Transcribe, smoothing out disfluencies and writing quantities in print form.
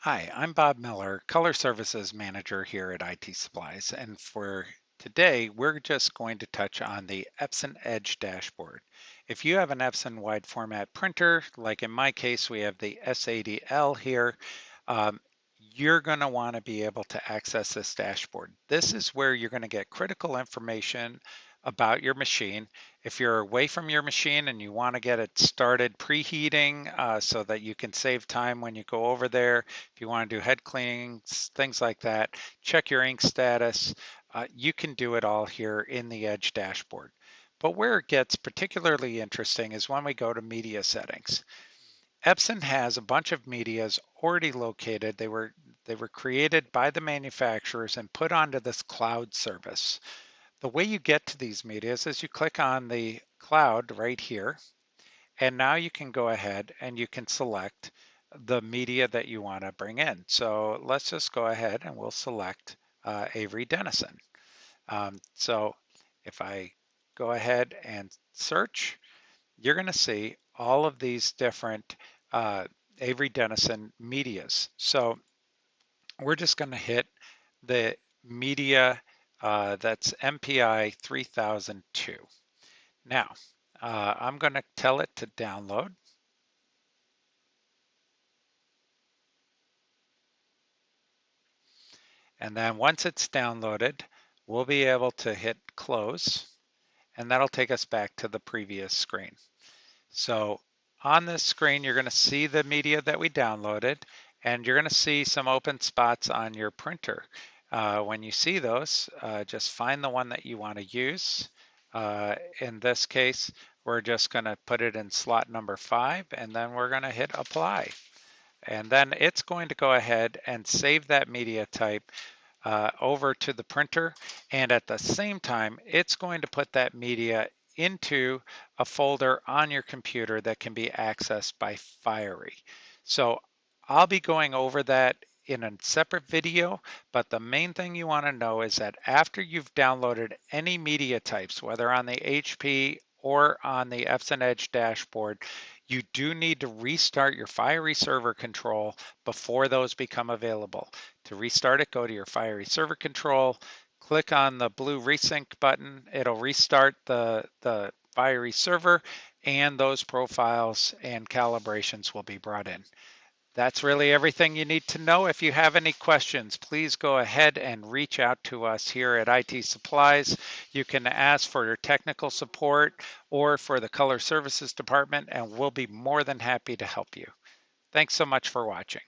Hi, I'm Bob Miller, Color Services Manager here at IT Supplies, and for today, we're just going to touch on the EPSON Edge dashboard. If you have an EPSON wide format printer, like in my case, we have the S80L here, um, you're going to want to be able to access this dashboard. This is where you're going to get critical information about your machine. If you're away from your machine and you want to get it started preheating so that you can save time when you go over there, if you want to do head cleanings, things like that, check your ink status. You can do it all here in the Edge dashboard. But where it gets particularly interesting is when we go to media settings. Epson has a bunch of medias already located. They were created by the manufacturers and put onto this cloud service. The way you get to these medias is you click on the cloud right here, and now you can go ahead and you can select the media that you want to bring in. So let's just go ahead and we'll select Avery Dennison. So if I go ahead and search, you're going to see all of these different uh, Avery Dennison medias. So we're just going to hit the media that's MPI 3002. Now, I'm going to tell it to download. And then once it's downloaded, we'll be able to hit close, and that'll take us back to the previous screen. So on this screen, you're going to see the media that we downloaded, and you're going to see some open spots on your printer. When you see those, just find the one that you want to use. In this case, we're just going to put it in slot number 5, and then we're going to hit apply. And then it's going to go ahead and save that media type over to the printer. And at the same time, it's going to put that media into a folder on your computer that can be accessed by Fiery. So I'll be going over that in a separate video, but the main thing you want to know is that after you've downloaded any media types, whether on the HP or on the Epson Edge dashboard, you do need to restart your Fiery server control before those become available. To restart it, go to your Fiery server control, click on the blue resync button. It'll restart the Fiery server, and those profiles and calibrations will be brought in. That's really everything you need to know. If you have any questions, please go ahead and reach out to us here at IT Supplies. You can ask for your technical support or for the Color Services Department, and we'll be more than happy to help you. Thanks so much for watching.